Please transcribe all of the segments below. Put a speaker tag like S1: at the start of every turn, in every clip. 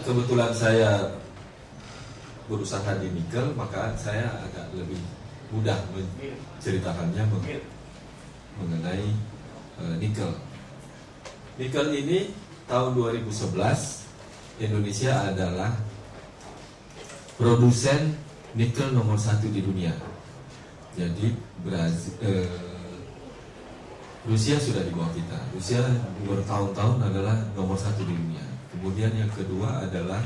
S1: kebetulan saya berusaha di nikel, maka saya agak lebih mudah menceritakannya mengenai nikel. Nikel ini tahun 2011 Indonesia adalah produsen nikel nomor 1 di dunia. Jadi Rusia sudah di bawah kita. Rusia bertahun-tahun adalah nomor 1 di dunia. Kemudian yang kedua adalah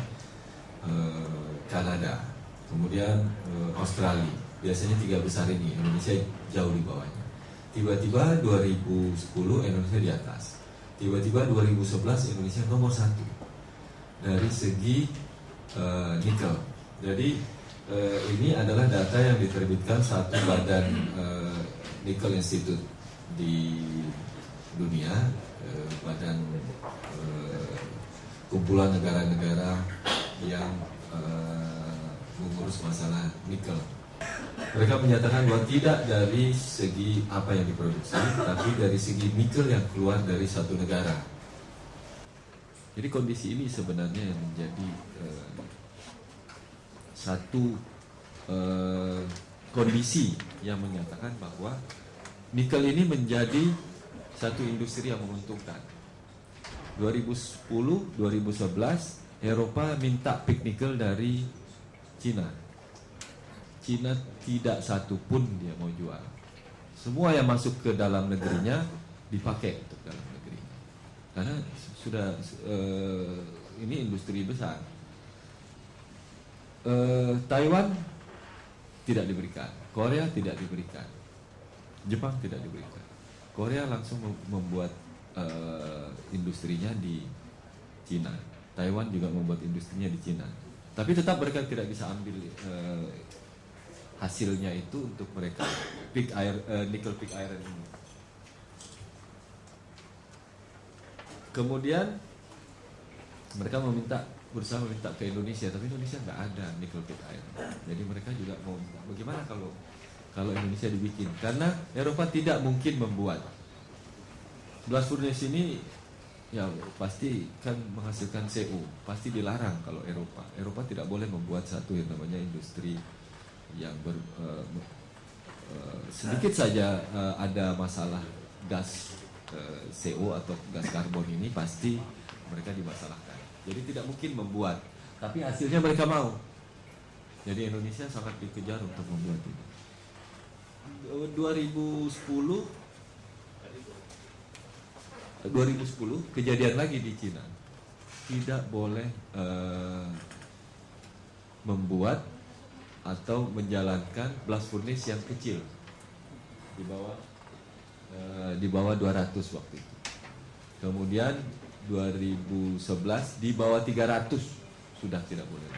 S1: Kanada. Kemudian Australia. Biasanya 3 besar ini. Indonesia jauh di bawahnya. Tiba-tiba 2010 Indonesia di atas. Tiba-tiba 2011 Indonesia nomor 1 dari segi nikel. Jadi ini adalah data yang diterbitkan satu badan Nickel Institute di dunia, badan kumpulan negara-negara yang mengurus masalah nikel. Mereka menyatakan bahwa tidak dari segi apa yang diproduksi, tapi dari segi nikel yang keluar dari satu negara. Jadi kondisi ini sebenarnya yang menjadi satu kondisi yang menyatakan bahwa nikel ini menjadi satu industri yang menguntungkan. 2010-2011 Eropa minta pig nikel dari Cina. Cina tidak satu pun dia mau jual. Semua yang masuk ke dalam negerinya dipakai untuk dalam negeri. Karena sudah ini industri besar. Taiwan tidak diberikan, Korea tidak diberikan, Jepang tidak diberikan. Korea langsung membuat industrinya di Cina. Taiwan juga membuat industrinya di Cina. Tapi tetap mereka tidak bisa ambil hasilnya itu untuk mereka nickel pig iron ini. Kemudian mereka berusaha meminta ke Indonesia, tapi Indonesia nggak ada nickel pig iron. Jadi mereka juga mau bagaimana kalau Indonesia dibikin? Karena Eropa tidak mungkin membuat blast furnace ini, ya pasti kan menghasilkan CO, pasti dilarang kalau Eropa. Eropa tidak boleh membuat satu yang namanya industri yang sedikit saja ada masalah gas CO atau gas karbon ini pasti mereka dimasalahkan. Jadi tidak mungkin membuat, tapi hasilnya mereka mau. Jadi Indonesia sangat dikejar untuk membuat ini. 2010 kejadian lagi di Cina, tidak boleh membuat atau menjalankan blast furnace yang kecil di bawah 200 waktu itu. Kemudian 2011 di bawah 300 sudah tidak boleh.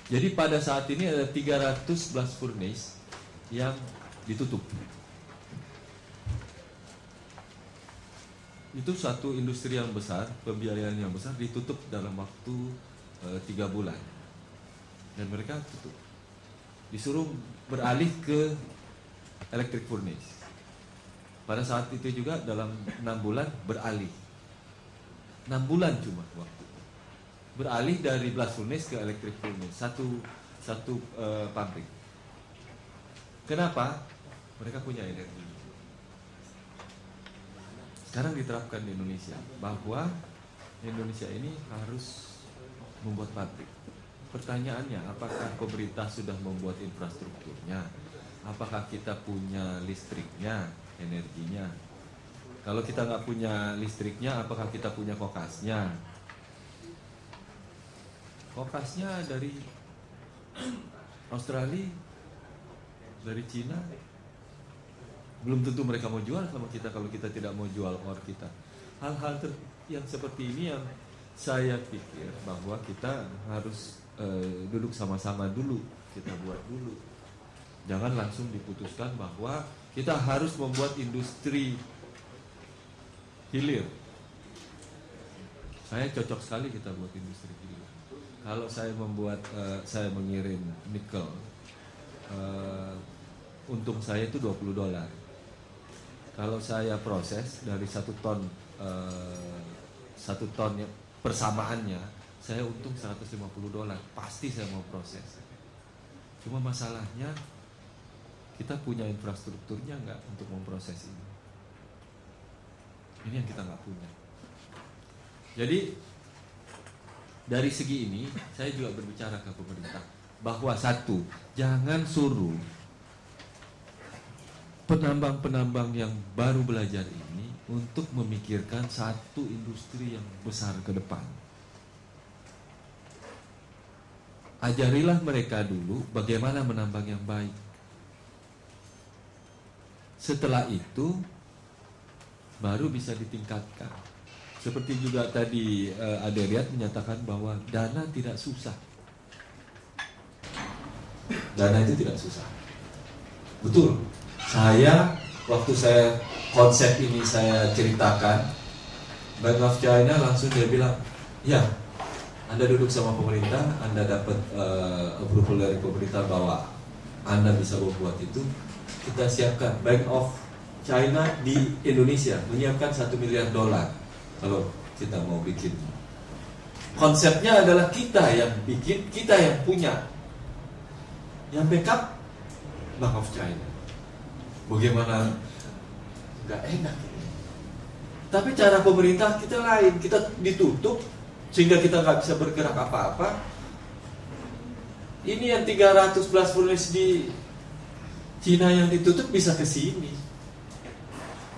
S1: Jadi pada saat ini ada 300 blast furnace yang ditutup. Itu satu industri yang besar, pembiayaan yang besar ditutup dalam waktu 3 bulan. Dan mereka tutup. Disuruh beralih ke electric furnace. Pada saat itu juga dalam 6 bulan beralih. 6 bulan cuma waktu. Beralih dari blast furnace ke electric furnace. Satu pabrik. Kenapa? Mereka punya energi. Sekarang diterapkan di Indonesia bahwa Indonesia ini harus membuat pabrik. Pertanyaannya, apakah pemerintah sudah membuat infrastrukturnya? Apakah kita punya listriknya, energinya? Kalau kita nggak punya listriknya, apakah kita punya kokasnya? Kokasnya dari Australia, dari Cina. Belum tentu mereka mau jual sama kita kalau kita tidak mau jual ore kita. Hal-hal yang seperti ini yang saya pikir bahwa kita harus duduk sama-sama dulu, kita buat dulu. Jangan langsung diputuskan bahwa kita harus membuat industri hilir. Saya cocok sekali kita buat industri hilir. Kalau saya membuat, saya mengirim nikel, untung saya itu $20. Kalau saya proses dari 1 ton persamaannya saya untung $150, pasti saya mau proses. Cuma masalahnya kita punya infrastrukturnya nggak untuk memproses ini. Ini yang kita nggak punya. Jadi dari segi ini saya juga berbicara ke pemerintah bahwa satu, jangan suruh penambang-penambang yang baru belajar ini untuk memikirkan satu industri yang besar ke depan. Ajarilah mereka dulu bagaimana menambang yang baik. Setelah itu baru bisa ditingkatkan. Seperti juga tadi Aderiat menyatakan bahwa dana tidak susah. Dana itu tidak susah. Betul. Waktu saya konsep ini saya ceritakan, Bank of China langsung dia bilang, ya, Anda duduk sama pemerintah, Anda dapat approval dari pemerintah bahwa Anda bisa membuat itu, kita siapkan. Bank of China di Indonesia menyiapkan $1 miliar kalau kita mau bikin. Konsepnya adalah kita yang bikin, kita yang punya. Yang backup Bank of China. Bagaimana? Nggak enak. Tapi cara pemerintah kita lain, kita ditutup sehingga kita nggak bisa bergerak apa-apa. Ini yang 300 blast furnace di Cina yang ditutup bisa ke sini.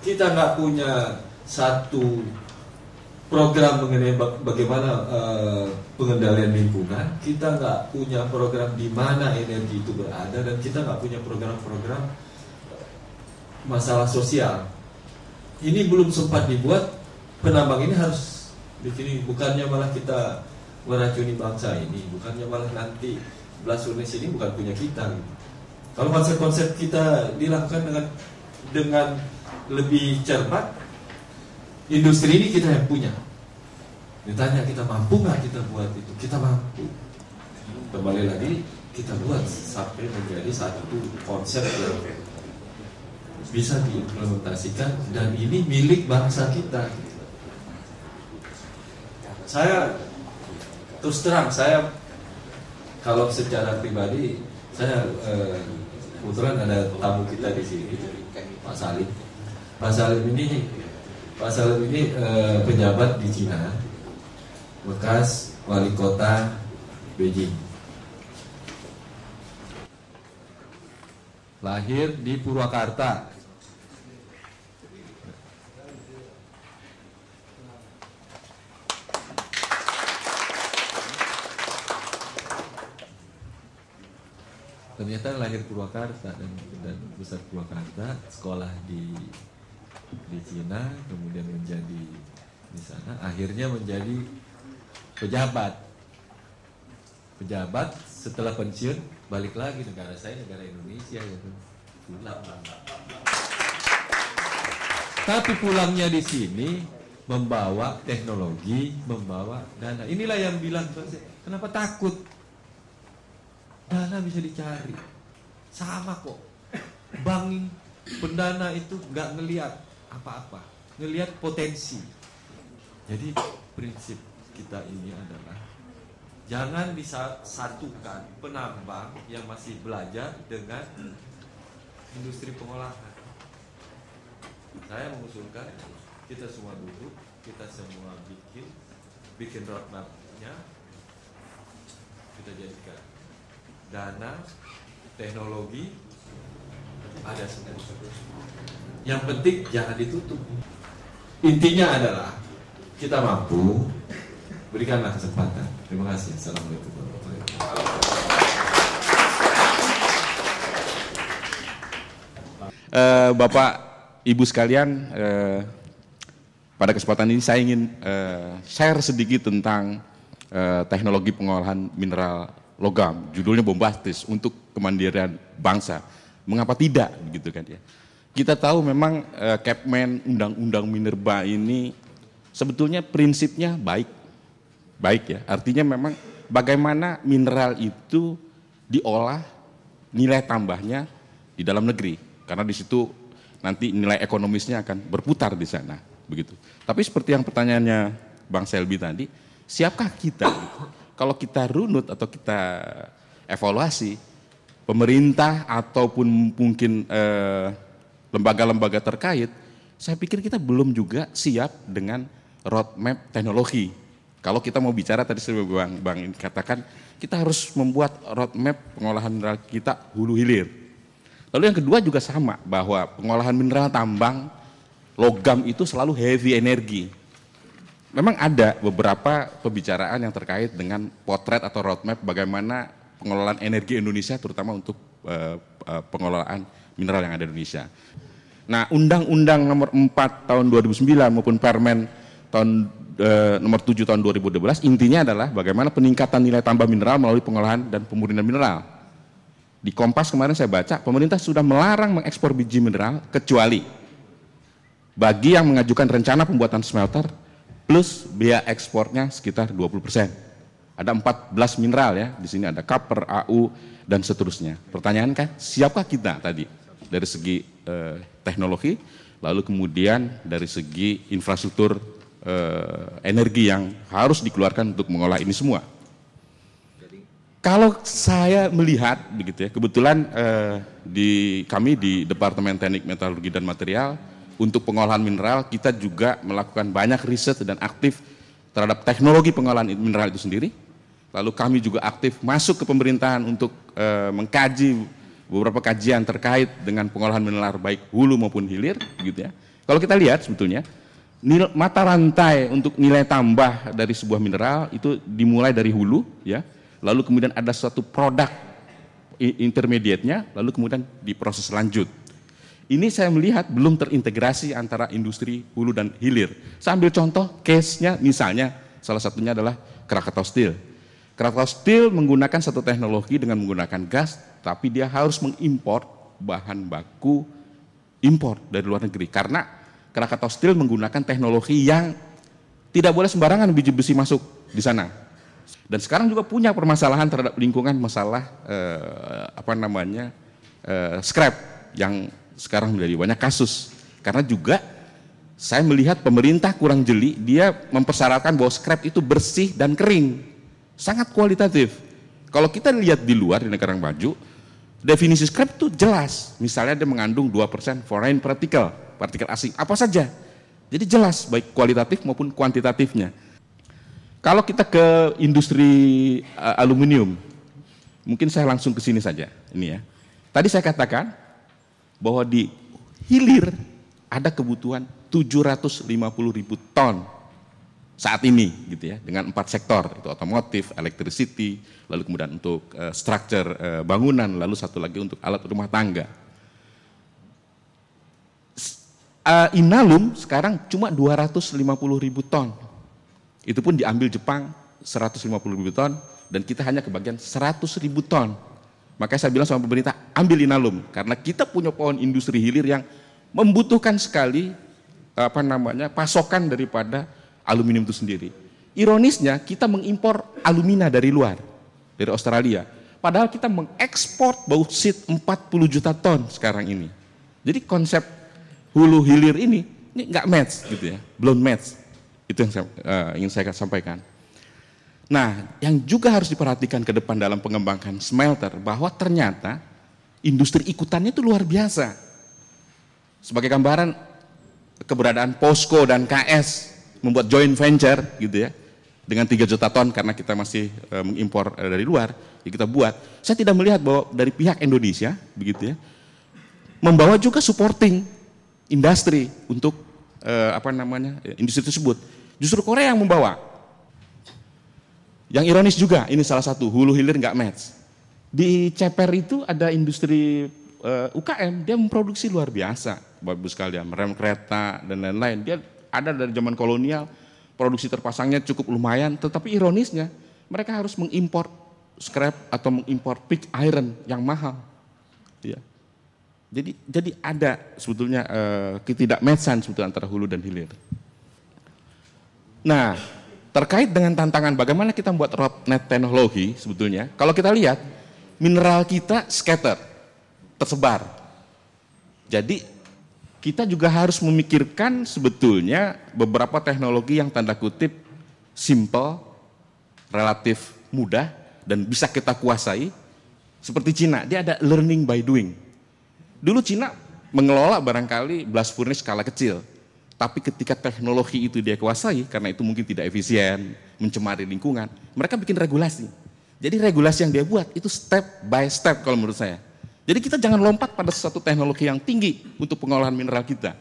S1: Kita nggak punya satu program mengenai bagaimana pengendalian lingkungan. Kita nggak punya program di mana energi itu berada, dan kita nggak punya program-program masalah sosial. Ini belum sempat dibuat. Penambang ini harus bikin, bukannya malah kita meracuni bangsa ini, bukannya malah nanti blast furnace ini bukan punya kita gitu. Kalau konsep-konsep kita dilakukan dengan lebih cermat, industri ini kita yang punya. Ditanya kita mampu nggak kita buat itu? Kita mampu. Kembali lagi kita buat sampai menjadi satu konsep yang bisa diimplementasikan, dan ini milik bangsa kita. Saya terus terang, saya kalau secara pribadi, saya kebetulan ada tamu kita di sini, Pak Salim. Pak Salim ini pejabat di Cina, bekas wali kota Beijing. Lahir di Purwakarta. Ternyata lahir Purwakarta dan besar Purwakarta, sekolah di Cina, kemudian menjadi di sana, akhirnya menjadi pejabat. Setelah pensiun balik lagi, negara saya negara Indonesia gitu. Pulang. Tapi pulangnya di sini membawa teknologi, membawa dana. Inilah yang bilang, kenapa takut? Dana bisa dicari, sama kok. Bank pendana itu nggak ngelihat apa-apa, ngelihat potensi. Jadi prinsip kita ini adalah jangan disatukan penambang yang masih belajar dengan industri pengolahan. Saya mengusulkan kita semua duduk, kita semua bikin roadmap-nya, kita jadikan dana, teknologi, ada semua. Yang penting jangan ditutup. Intinya adalah kita mampu, berikanlah kesempatan. Terima kasih. Assalamualaikum warahmatullahi
S2: wabarakatuh. Bapak, Ibu sekalian, pada kesempatan ini saya ingin share sedikit tentang teknologi pengolahan mineral logam. Judulnya bombastis, untuk kemandirian bangsa. Mengapa tidak, begitu kan ya? Kita tahu memang Kepmen, Undang-Undang Minerba ini sebetulnya prinsipnya baik ya. Artinya memang bagaimana mineral itu diolah, nilai tambahnya di dalam negeri, karena di situ nanti nilai ekonomisnya akan berputar di sana, begitu. Tapi seperti yang pertanyaannya Bang Selby tadi, Siapkah kita? Kalau kita runut atau kita evaluasi, pemerintah ataupun mungkin lembaga-lembaga terkait, saya pikir kita belum juga siap dengan roadmap teknologi. Kalau kita mau bicara tadi Bang ini katakan, kita harus membuat roadmap pengolahan mineral kita hulu hilir. Lalu yang kedua juga sama, bahwa pengolahan mineral tambang, logam itu selalu heavy energi. Memang ada beberapa pembicaraan yang terkait dengan potret atau roadmap bagaimana pengelolaan energi Indonesia, terutama untuk pengelolaan mineral yang ada di Indonesia. Nah, Undang-Undang nomor 4 tahun 2009 maupun Permen tahun nomor 7 tahun 2012 intinya adalah bagaimana peningkatan nilai tambah mineral melalui pengolahan dan pemurnian mineral. Di Kompas kemarin saya baca, pemerintah sudah melarang mengekspor biji mineral kecuali bagi yang mengajukan rencana pembuatan smelter plus biaya ekspornya sekitar 20%. Ada 14 mineral ya, di sini ada copper, AU, dan seterusnya. Pertanyaan kan, siapkah kita tadi dari segi teknologi, lalu kemudian dari segi infrastruktur energi yang harus dikeluarkan untuk mengolah ini semua. Kalau saya melihat begitu ya, kebetulan kami di Departemen Teknik Metalurgi dan Material untuk pengolahan mineral kita juga melakukan banyak riset dan aktif terhadap teknologi pengolahan mineral itu sendiri. Lalu kami juga aktif masuk ke pemerintahan untuk mengkaji beberapa kajian terkait dengan pengolahan mineral baik hulu maupun hilir, gitu ya. Kalau kita lihat sebetulnya mata rantai untuk nilai tambah dari sebuah mineral itu dimulai dari hulu, ya. Lalu kemudian ada suatu produk intermediate-nya, lalu kemudian diproses lanjut. Ini saya melihat belum terintegrasi antara industri hulu dan hilir. Saya ambil contoh case-nya, misalnya salah satunya adalah Krakatau Steel. Krakatau Steel menggunakan satu teknologi dengan menggunakan gas, tapi dia harus mengimpor bahan baku impor dari luar negeri. Karena Krakatau Steel menggunakan teknologi yang tidak boleh sembarangan biji besi masuk di sana. Dan sekarang juga punya permasalahan terhadap lingkungan, masalah scrap yang sekarang menjadi banyak kasus. Karena juga saya melihat pemerintah kurang jeli, dia mempersyaratkan bahwa scrap itu bersih dan kering, sangat kualitatif. Kalau kita lihat di luar, di negara maju, definisi scrap itu jelas. Misalnya dia mengandung 2% foreign particle, partikel asing, apa saja. Jadi jelas baik kualitatif maupun kuantitatifnya. Kalau kita ke industri aluminium, mungkin saya langsung ke sini saja. Ini ya. Tadi saya katakan bahwa di hilir ada kebutuhan 750.000 ton saat ini, gitu ya, dengan 4 sektor, itu otomotif, electricity, lalu kemudian untuk structure bangunan, lalu satu lagi untuk alat rumah tangga. Inalum sekarang cuma 250.000 ton. Itu pun diambil Jepang 150.000 ton dan kita hanya kebagian 100.000 ton. Makanya saya bilang sama pemerintah, ambil Inalum karena kita punya pohon industri hilir yang membutuhkan sekali pasokan daripada aluminium itu sendiri. Ironisnya kita mengimpor alumina dari luar, dari Australia. Padahal kita mengekspor bauxit 40 juta ton sekarang ini. Jadi konsep hulu hilir ini nggak match gitu ya, belum match. Itu yang ingin saya sampaikan. Nah, yang juga harus diperhatikan ke depan dalam pengembangan smelter, bahwa ternyata industri ikutannya itu luar biasa. Sebagai gambaran, keberadaan POSCO dan KS membuat joint venture gitu ya, dengan 3 juta ton karena kita masih mengimpor dari luar, ya kita buat. Saya tidak melihat bahwa dari pihak Indonesia begitu ya, membawa juga supporting industri untuk industri tersebut. Justru Korea yang membawa. Yang ironis juga, ini salah satu hulu hilir nggak match. Di Ceper itu ada industri UKM, dia memproduksi luar biasa, bagus sekalian, rem kereta dan lain-lain. Dia ada dari zaman kolonial, produksi terpasangnya cukup lumayan, tetapi ironisnya mereka harus mengimpor scrap atau mengimpor pig iron yang mahal. Ya. Jadi ada sebetulnya ketidakmatchan sebetulnya antara hulu dan hilir. Nah, terkait dengan tantangan bagaimana kita membuat roadmap teknologi sebetulnya, kalau kita lihat mineral kita scatter, tersebar. Jadi kita juga harus memikirkan sebetulnya beberapa teknologi yang tanda kutip simple relatif mudah dan bisa kita kuasai. Seperti Cina, dia ada learning by doing. Dulu Cina mengelola barangkali blast furnace skala kecil, tapi ketika teknologi itu dia kuasai, karena itu mungkin tidak efisien, mencemari lingkungan, mereka bikin regulasi. Jadi regulasi yang dia buat itu step by step kalau menurut saya. Jadi kita jangan lompat pada sesuatu teknologi yang tinggi untuk pengolahan mineral kita.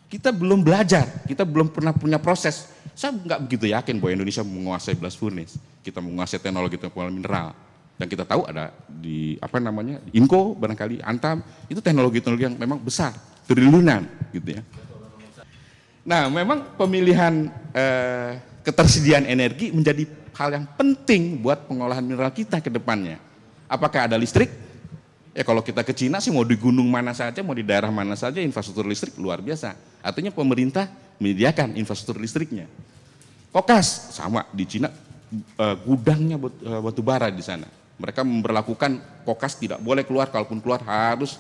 S2: Kita belum belajar, kita belum pernah punya proses. Saya nggak begitu yakin bahwa Indonesia menguasai blast furnace, kita menguasai teknologi pengolahan mineral. Dan kita tahu ada di INCO barangkali, Antam, itu teknologi-teknologi yang memang besar, triliunan gitu ya. Nah, memang pemilihan ketersediaan energi menjadi hal yang penting buat pengolahan mineral kita ke depannya. Apakah ada listrik? Ya kalau kita ke Cina sih mau di gunung mana saja, mau di daerah mana saja, infrastruktur listrik luar biasa. Artinya pemerintah menyediakan infrastruktur listriknya. Kokas sama di Cina, gudangnya batu bara di sana. Mereka memberlakukan kokas tidak boleh keluar, kalaupun keluar harus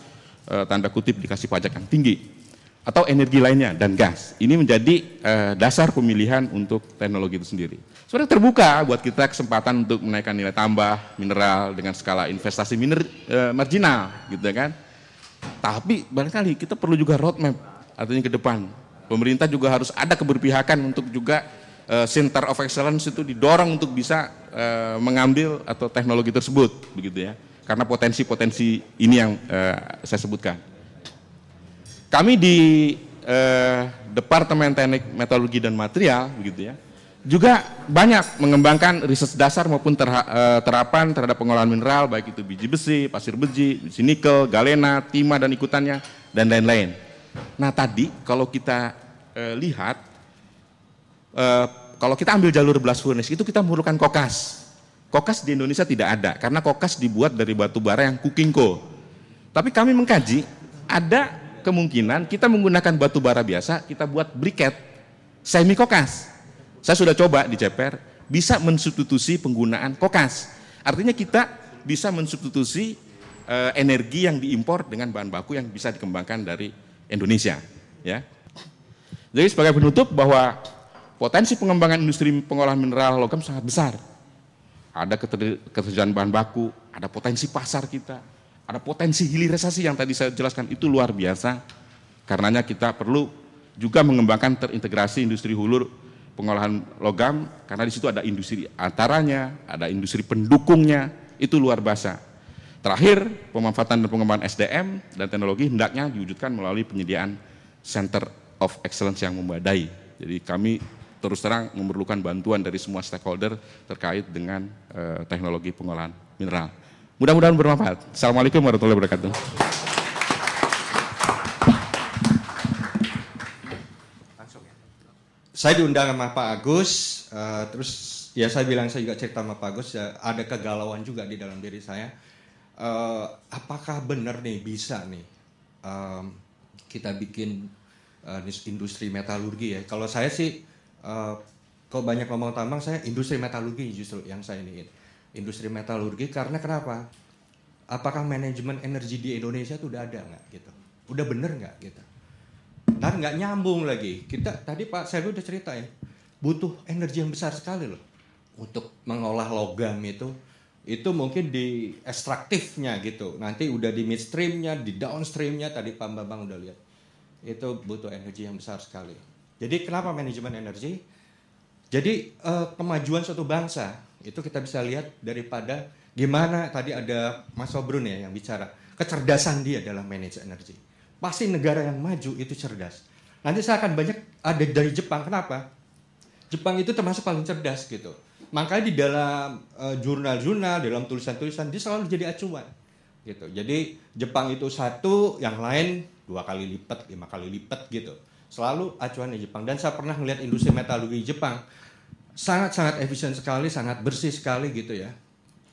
S2: tanda kutip dikasih pajak yang tinggi. Atau energi lainnya dan gas. Ini menjadi dasar pemilihan untuk teknologi itu sendiri. Sebenarnya terbuka buat kita kesempatan untuk menaikkan nilai tambah mineral dengan skala investasi marginal gitu kan. Tapi barangkali kita perlu juga roadmap, artinya ke depan. Pemerintah juga harus ada keberpihakan untuk juga Center of Excellence itu didorong untuk bisa mengambil atau teknologi tersebut, begitu ya. Karena potensi-potensi ini yang saya sebutkan. Kami di Departemen Teknik Metalurgi dan Material, begitu ya, juga banyak mengembangkan riset dasar maupun terapan terhadap pengolahan mineral, baik itu biji besi, pasir besi nikel, galena, timah dan ikutannya, dan lain-lain. Nah tadi kalau kita lihat, kalau kita ambil jalur blast furnace itu kita memerlukan kokas. Kokas di Indonesia tidak ada karena kokas dibuat dari batu bara yang coking coal. Tapi kami mengkaji ada kemungkinan kita menggunakan batu bara biasa, kita buat briket semi kokas. Saya sudah coba di CPR, bisa mensubstitusi penggunaan kokas. Artinya kita bisa mensubstitusi energi yang diimpor dengan bahan baku yang bisa dikembangkan dari Indonesia. Ya. Jadi sebagai penutup bahwa potensi pengembangan industri pengolahan mineral logam sangat besar. Ada ketersediaan bahan baku, ada potensi pasar kita, ada potensi hilirisasi yang tadi saya jelaskan itu luar biasa. Karenanya kita perlu juga mengembangkan terintegrasi industri hulu pengolahan logam, karena di situ ada industri antaranya, ada industri pendukungnya, itu luar biasa. Terakhir, pemanfaatan dan pengembangan SDM dan teknologi hendaknya diwujudkan melalui penyediaan Center of Excellence yang memadai. Jadi kami terus terang memerlukan bantuan dari semua stakeholder terkait dengan teknologi pengolahan mineral. Mudah-mudahan bermanfaat. Assalamualaikum warahmatullahi wabarakatuh.
S3: Saya diundang sama Pak Agus, terus ya saya bilang saya juga cerita sama Pak Agus, ya, ada kegalauan juga di dalam diri saya. Apakah benar nih bisa nih kita bikin industri metalurgi ya? Kalau saya sih, kalau banyak ngomong tambang, saya industri metalurgi justru yang saya iniin. Industri metalurgi karena kenapa? Apakah manajemen energi di Indonesia itu udah ada nggak gitu? Udah bener nggak gitu? Dan nggak nyambung lagi. Kita tadi Pak Selvi udah cerita ya, butuh energi yang besar sekali loh untuk mengolah logam itu mungkin di ekstraktifnya gitu. Nanti udah di midstreamnya, di downstreamnya tadi Pak Bambang udah lihat. Itu butuh energi yang besar sekali. Jadi kenapa manajemen energi? Jadi kemajuan suatu bangsa itu kita bisa lihat daripada gimana tadi ada Mas Sobrun ya yang bicara kecerdasan dia dalam manage energi. Pasti negara yang maju itu cerdas. Nanti saya akan banyak ada dari Jepang. Kenapa? Jepang itu termasuk paling cerdas gitu. Makanya di dalam jurnal-jurnal, dalam tulisan-tulisan dia selalu jadi acuan gitu. Jadi Jepang itu satu, yang lain 2 kali lipat, 5 kali lipat gitu. Selalu acuannya Jepang. Dan saya pernah melihat industri metalurgi Jepang sangat-sangat efisien sekali, sangat bersih sekali gitu ya.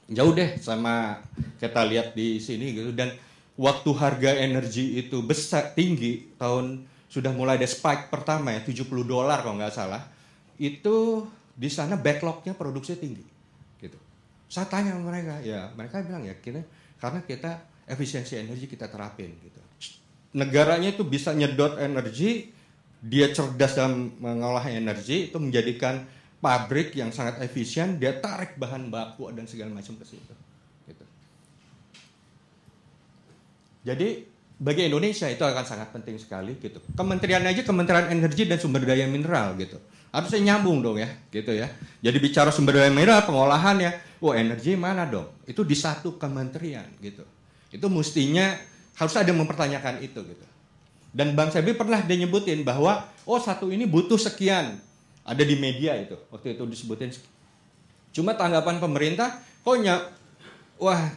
S3: Jauh deh sama kita lihat di sini gitu. Dan waktu harga energi itu besar tinggi, tahun sudah mulai ada spike pertama ya, $70 kalau nggak salah. Itu di sana backlognya produksi tinggi gitu. Saya tanya sama mereka, ya mereka bilang ya karena kita efisiensi energi kita terapin gitu. Negaranya itu bisa nyedot energi, dia cerdas dalam mengolah energi, itu menjadikan pabrik yang sangat efisien, dia tarik bahan baku dan segala macam ke situ. Gitu. Jadi bagi Indonesia itu akan sangat penting sekali gitu. Kementerian Energi dan Sumber Daya Mineral gitu. Harusnya nyambung dong ya, gitu ya. Jadi bicara sumber daya mineral, pengolahannya, energi mana dong? Itu di satu kementerian gitu. Itu mestinya harus ada yang mempertanyakan itu gitu. Dan Bang Sebi pernah dia nyebutin bahwa satu ini butuh sekian. Ada di media itu, waktu itu disebutin. Cuma tanggapan pemerintah,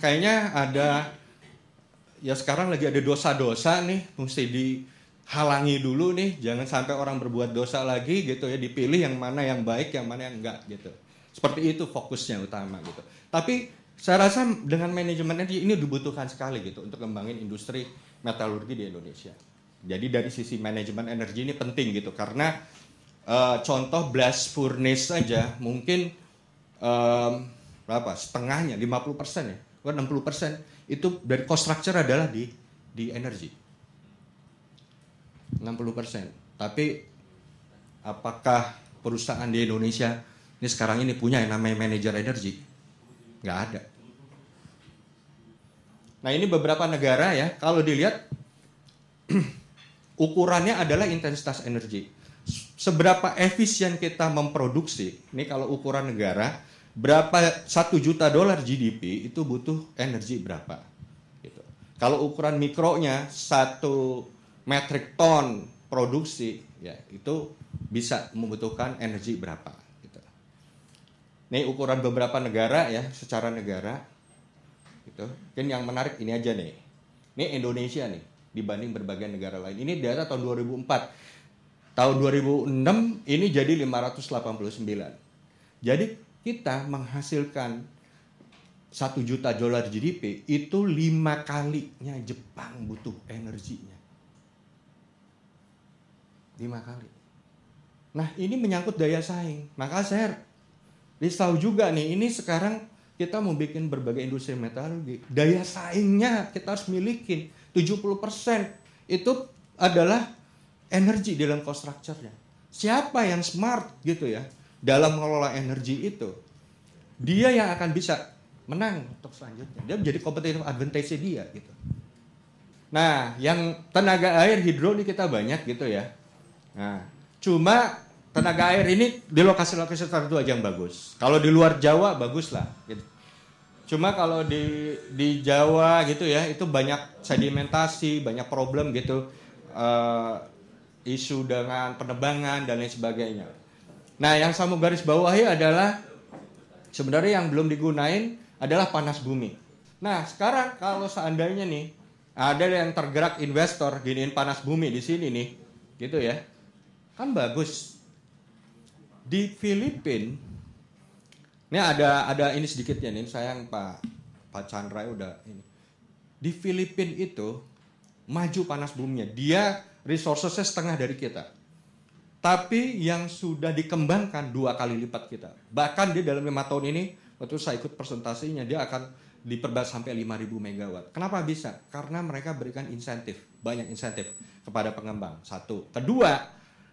S3: kayaknya ada, ya sekarang lagi ada dosa-dosa nih, mesti dihalangi dulu nih, jangan sampai orang berbuat dosa lagi gitu ya, dipilih yang mana yang baik, yang mana yang enggak gitu. Seperti itu fokusnya utama gitu. Tapi saya rasa dengan manajemen energi ini dibutuhkan sekali gitu untuk kembangin industri metalurgi di Indonesia. Jadi dari sisi manajemen energi ini penting gitu, karena contoh blast furnace saja mungkin setengahnya 50% ya, 60% itu dari cost structure adalah di energi. 60%. Tapi apakah perusahaan di Indonesia ini sekarang ini punya yang namanya manajer energi? Nggak ada. Nah ini beberapa negara ya, kalau dilihat ukurannya adalah intensitas energi. Seberapa efisien kita memproduksi, ini kalau ukuran negara, berapa 1 juta dolar GDP itu butuh energi berapa. Gitu. Kalau ukuran mikronya 1 metric ton produksi, ya itu bisa membutuhkan energi berapa. Gitu. Ini ukuran beberapa negara ya, secara negara. Gitu. Kan yang menarik ini aja nih. Ini Indonesia nih dibanding berbagai negara lain. Ini data tahun 2004. Tahun 2006 ini jadi 589. Jadi kita menghasilkan 1 juta dolar GDP itu 5 kalinya Jepang butuh energinya. 5 kali. Nah ini menyangkut daya saing. Maka saya risau juga nih, ini sekarang kita mau bikin berbagai industri metalurgi. Daya saingnya kita harus milikin. 70% itu adalah energi dalam cost structure-nya. Siapa yang smart gitu ya dalam mengelola energi itu, dia yang akan bisa menang untuk selanjutnya. Dia menjadi competitive advantage dia gitu. Nah, yang tenaga air hidro ini kita banyak gitu ya. Nah, cuma tenaga air ini di lokasi-lokasi tertentu aja yang bagus. Kalau di luar Jawa bagus lah gitu. Cuma kalau di Jawa gitu ya, itu banyak sedimentasi, banyak problem gitu. Isu dengan penebangan dan lain sebagainya. Nah, yang saya mau garis bawahi adalah sebenarnya yang belum digunain adalah panas bumi. Nah, sekarang kalau seandainya nih ada yang tergerak investor giniin panas bumi di sini nih, gitu ya, kan bagus. Di Filipina, ini ada ini sedikitnya nih, sayang Pak Chandra udah ini. Di Filipina itu maju panas buminya, dia resourcesnya setengah dari kita. Tapi yang sudah dikembangkan 2 kali lipat kita. Bahkan dia dalam 5 tahun ini, waktu saya ikut presentasinya, dia akan diperluas sampai 5.000 megawatt. Kenapa bisa? Karena mereka berikan insentif, banyak insentif kepada pengembang. 1. Kedua,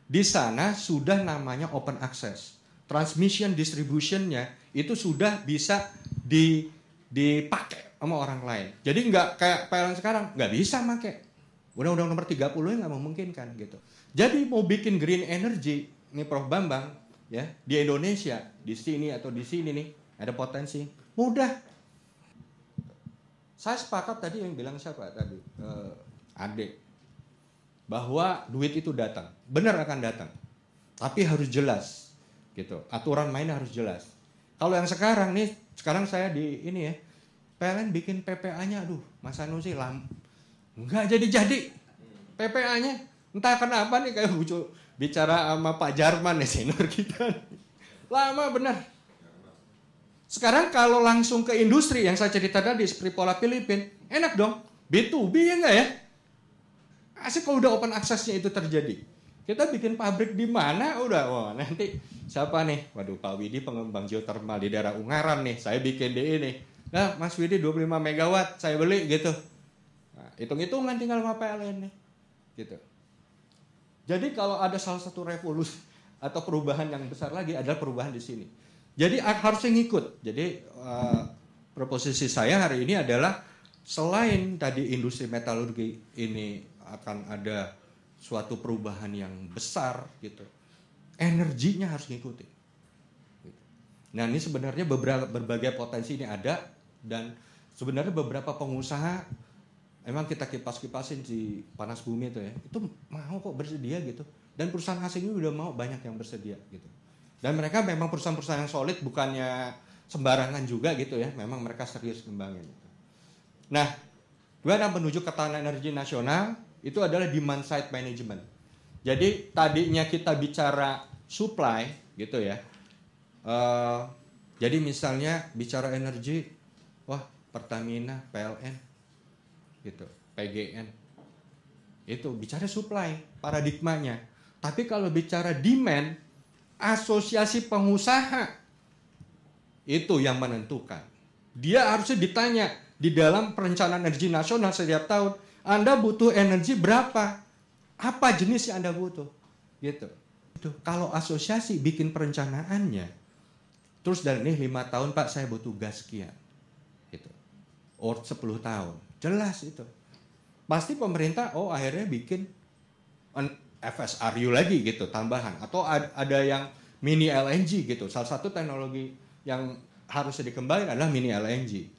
S3: di sana sudah namanya open access. Transmission distributionnya itu sudah bisa dipakai sama orang lain. Jadi nggak kayak PLN sekarang, nggak bisa pakai. Undang-undang nomor 30 nggak memungkinkan gitu. Jadi mau bikin green energy, ini Prof Bambang ya di Indonesia, di sini atau di sini nih ada potensi, mudah. Saya sepakat tadi yang bilang siapa tadi, Ade, bahwa duit itu datang, benar akan datang, tapi harus jelas gitu. Aturan mainnya harus jelas. Kalau yang sekarang nih, sekarang saya di ini ya, PLN bikin PPA-nya, aduh, Mas Sanusi nggak jadi PPA-nya. Entah kenapa nih kayak bicara sama Pak Jarman nih, senior kita. Lama benar. Sekarang kalau langsung ke industri yang saya cerita tadi seperti pola Filipina, enak dong. B2B ya enggak ya? Asik kalau udah open access-nya itu terjadi. Kita bikin pabrik di mana udah, nanti siapa nih? Waduh, Pak Widi pengembang geothermal di daerah Ungaran nih. Saya bikin di ini. Nah, Mas Widi 25 megawatt saya beli gitu. Nah, hitung-hitungan tinggal sama PLN nih. Gitu. Jadi kalau ada salah satu revolusi, atau perubahan yang besar lagi adalah perubahan di sini. Jadi harusnya ngikut. Jadi proposisi saya hari ini adalah selain tadi industri metalurgi ini akan ada suatu perubahan yang besar gitu, energinya harus ngikutin. Nah ini sebenarnya berbagai potensi ini ada, dan sebenarnya beberapa pengusaha emang kita kipas-kipasin di panas bumi itu mau kok bersedia gitu, dan perusahaan asing ini udah mau, banyak yang bersedia gitu. Dan mereka memang perusahaan-perusahaan yang solid, bukannya sembarangan juga gitu ya, memang mereka serius kembangin. Nah, dan menuju ketahanan energi nasional itu adalah demand side management. Jadi tadinya kita bicara supply gitu ya. Jadi misalnya bicara energi, wah Pertamina, PLN, gitu, PGN, itu bicara supply paradigmanya. Tapi kalau bicara demand, asosiasi pengusaha itu yang menentukan. Dia harusnya ditanya di dalam perencanaan energi nasional setiap tahun, Anda butuh energi berapa? Apa jenis yang Anda butuh? Gitu. Kalau asosiasi bikin perencanaannya, terus dari ini 5 tahun Pak saya butuh gas sekian, gitu. Or 10 tahun, jelas itu. Pasti pemerintah akhirnya bikin FSRU lagi gitu, tambahan. Atau ada yang mini LNG gitu. Salah satu teknologi yang harusnya dikembangkan adalah mini LNG.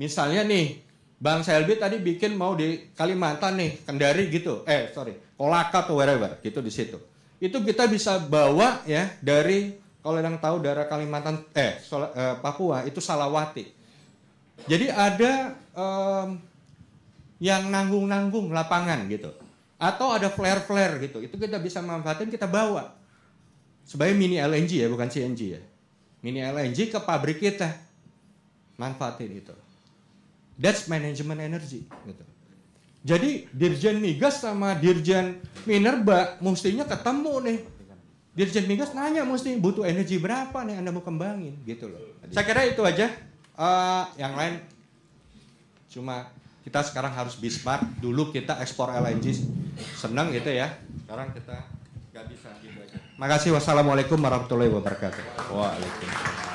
S3: Misalnya nih, Bang Selby tadi bikin mau di Kalimantan nih, Kendari gitu. Kolaka atau wherever gitu di situ. Itu kita bisa bawa ya dari, kalau yang tahu daerah Kalimantan Papua itu Salawati. Jadi ada yang nanggung-nanggung lapangan gitu. Atau ada flare-flare gitu. Itu kita bisa manfaatin, kita bawa. Sebagai mini LNG ya, bukan CNG ya. Mini LNG ke pabrik kita. Manfaatin itu. That's management energy gitu. Jadi Dirjen Migas sama Dirjen Minerba mestinya ketemu nih. Dirjen Migas nanya mesti butuh energi berapa nih Anda mau kembangin gitu loh. Saya kira itu aja. Yang lain cuma kita sekarang harus be smart. Dulu kita ekspor LNG senang gitu ya. Sekarang kita nggak bisa gitu aja. Makasih. Wassalamualaikum warahmatullahi wabarakatuh. Waalaikumsalam.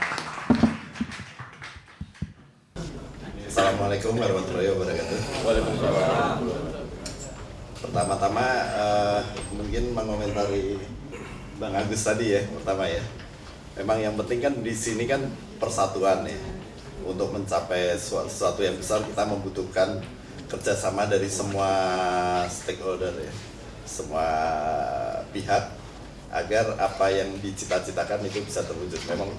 S4: Assalamualaikum warahmatullahi wabarakatuh. Waalaikumsalam. Pertama-tama mungkin mengomentari Bang Agus tadi ya, pertama ya. Memang yang penting kan di sini kan persatuan ya. Untuk mencapai sesuatu yang besar kita membutuhkan kerjasama dari semua stakeholder ya, semua pihak, agar apa yang dicita-citakan itu bisa terwujud. Memang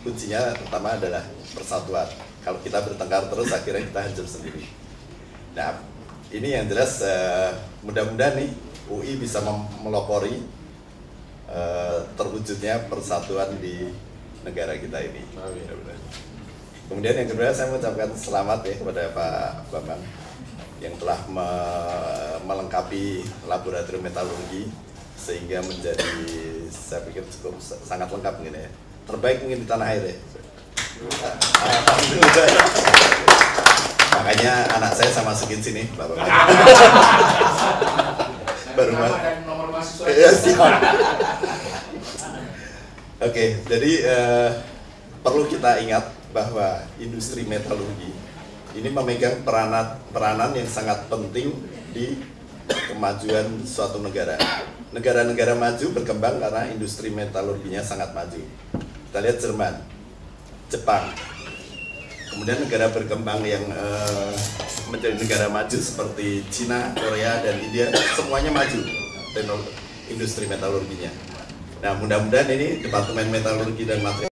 S4: kuncinya pertama adalah persatuan. Kalau kita bertengkar terus akhirnya kita hancur sendiri. Nah, ini yang jelas mudah-mudahan nih UI bisa melopori terwujudnya persatuan di negara kita ini. Kemudian yang kedua saya mengucapkan selamat ya kepada Pak Bambang yang telah melengkapi laboratorium metalurgi sehingga menjadi, saya pikir cukup sangat lengkap mungkin ya. Terbaik mungkin di tanah air ya. Makanya anak saya sama segini sini, Bapak. Baru ya, siap. Oke, jadi perlu kita ingat bahwa industri metalurgi ini memegang peranan yang sangat penting di kemajuan suatu negara. Negara-negara maju berkembang karena industri metalurginya sangat maju. Kita lihat Jerman, Jepang, kemudian negara berkembang yang menjadi negara maju seperti Cina, Korea, dan India, semuanya maju industri metalurginya. Nah, mudah-mudahan ini Departemen Metalurgi dan Material